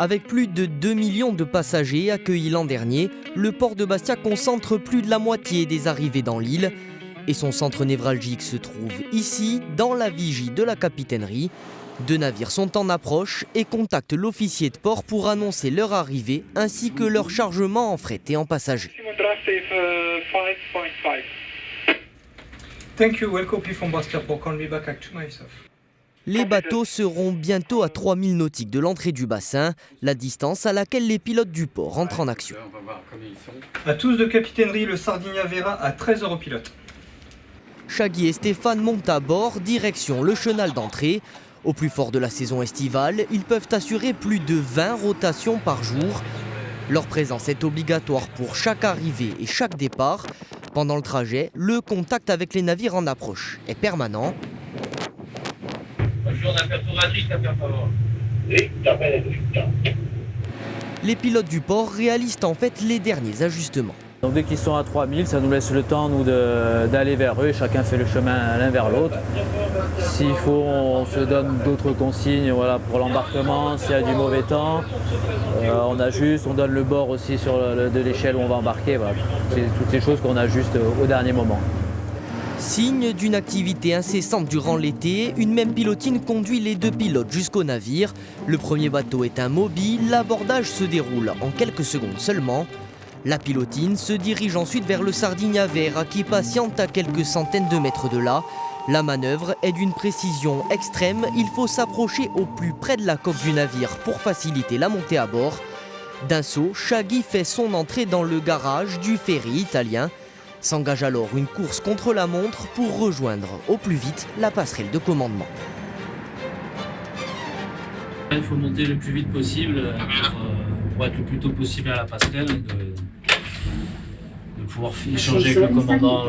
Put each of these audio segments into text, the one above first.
Avec plus de 2 millions de passagers accueillis l'an dernier, le port de Bastia concentre plus de la moitié des arrivées dans l'île. Et son centre névralgique se trouve ici, dans la vigie de la capitainerie. 2 navires sont en approche et contactent l'officier de port pour annoncer leur arrivée ainsi que leur chargement en fret et en passagers. Thank you, well copy from Bastia Port, call me back at 2 myself. Les bateaux seront bientôt à 3000 nautiques de l'entrée du bassin, la distance à laquelle les pilotes du port entrent en action. À tous de capitainerie, le Sardinia Vera à 13 heures au pilote. Chagui et Stéphane montent à bord, direction le chenal d'entrée. Au plus fort de la saison estivale, ils peuvent assurer plus de 20 rotations par jour. Leur présence est obligatoire pour chaque arrivée et chaque départ. Pendant le trajet, le contact avec les navires en approche est permanent. Les pilotes du port réalisent en fait les derniers ajustements. Donc dès qu'ils sont à 3000, ça nous laisse le temps nous d'aller vers eux, chacun fait le chemin l'un vers l'autre. S'il faut, on se donne d'autres consignes pour l'embarquement, s'il y a du mauvais temps, on ajuste, on donne le bord aussi de l'échelle où on va embarquer. Voilà. C'est toutes ces choses qu'on ajuste au dernier moment. Signe d'une activité incessante durant l'été, une même pilotine conduit les 2 pilotes jusqu'au navire. Le premier bateau est un mobile, l'abordage se déroule en quelques secondes seulement. La pilotine se dirige ensuite vers le Sardinia Vera qui patiente à quelques centaines de mètres de là. La manœuvre est d'une précision extrême, il faut s'approcher au plus près de la coque du navire pour faciliter la montée à bord. D'un saut, Chagui fait son entrée dans le garage du ferry italien. S'engage alors une course contre la montre pour rejoindre au plus vite la passerelle de commandement. Il faut monter le plus vite possible pour être le plus tôt possible à la passerelle, de pouvoir échanger avec le commandant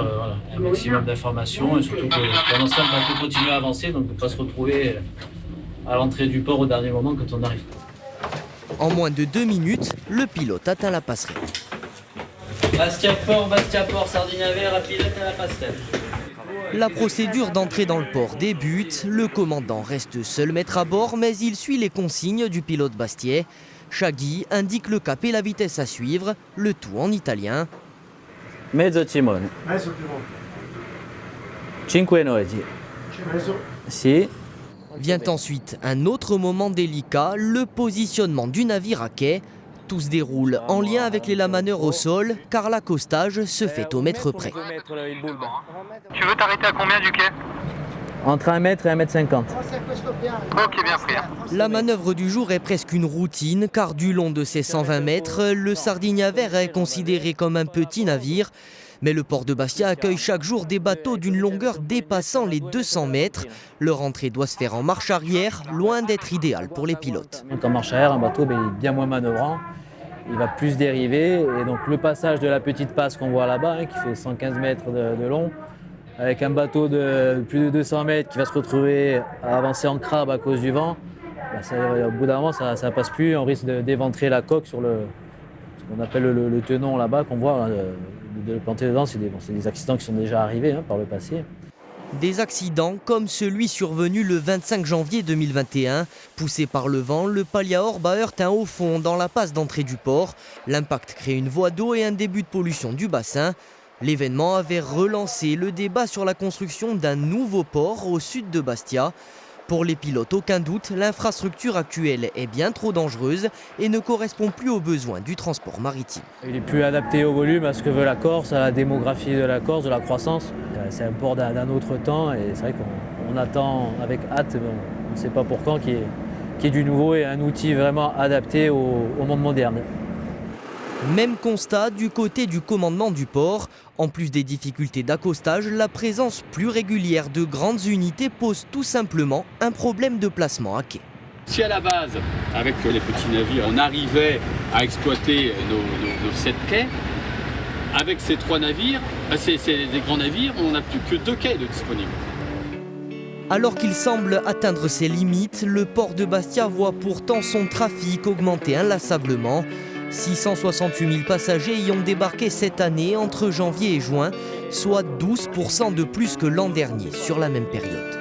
un maximum d'informations et surtout que pendant ce temps le bateau continue à avancer, donc de ne pas se retrouver à l'entrée du port au dernier moment quand on arrive. En moins de 2 minutes, le pilote atteint la passerelle. Bastia Port, Sardinia Vera, pilote à la passerelle. La procédure d'entrée dans le port débute. Le commandant reste seul maître à bord, mais il suit les consignes du pilote bastiais. Chagui indique le cap et la vitesse à suivre, le tout en italien. Mezzo timone. 5 nodi. Si. Vient ensuite un autre moment délicat, le positionnement du navire à quai. Tout se déroule en lien avec les lamaneurs au sol, car l'accostage se fait au mètre près. Tu veux t'arrêter à combien du quai? Entre 1 mètre et 1 mètre 50. Ok, bien pris. La manœuvre du jour est presque une routine, car du long de ses 120 mètres, le Sardinia Vera est considéré comme un petit navire. Mais le port de Bastia accueille chaque jour des bateaux d'une longueur dépassant les 200 mètres. Leur entrée doit se faire en marche arrière, loin d'être idéale pour les pilotes. Donc en marche arrière, un bateau est bien moins manœuvrant. Il va plus dériver et donc le passage de la petite passe qu'on voit là-bas, qui fait 115 mètres de long, avec un bateau de plus de 200 mètres qui va se retrouver à avancer en crabe à cause du vent, au bout d'un moment ça ne passe plus, on risque d'éventrer la coque sur ce qu'on appelle le tenon là-bas qu'on voit, de le planter dedans. C'est des accidents qui sont déjà arrivés par le passé. Des accidents comme celui survenu le 25 janvier 2021. Poussé par le vent, le Pallia Orba heurte un haut fond dans la passe d'entrée du port. L'impact crée une voie d'eau et un début de pollution du bassin. L'événement avait relancé le débat sur la construction d'un nouveau port au sud de Bastia. Pour les pilotes, aucun doute, l'infrastructure actuelle est bien trop dangereuse et ne correspond plus aux besoins du transport maritime. Il est plus adapté au volume, à ce que veut la Corse, à la démographie de la Corse, de la croissance. C'est un port d'un autre temps et c'est vrai qu'on attend avec hâte, on ne sait pas pour quand, qu'il y ait du nouveau et un outil vraiment adapté au monde moderne. Même constat du côté du commandement du port. En plus des difficultés d'accostage, la présence plus régulière de grandes unités pose tout simplement un problème de placement à quai. Si à la base, avec les petits navires, on arrivait à exploiter nos 7 quais, avec ces 3 navires, ces des grands navires, on n'a plus que 2 quais de disponibles. Alors qu'il semble atteindre ses limites, le port de Bastia voit pourtant son trafic augmenter inlassablement. 668 000 passagers y ont débarqué cette année entre janvier et juin, soit 12% de plus que l'an dernier sur la même période.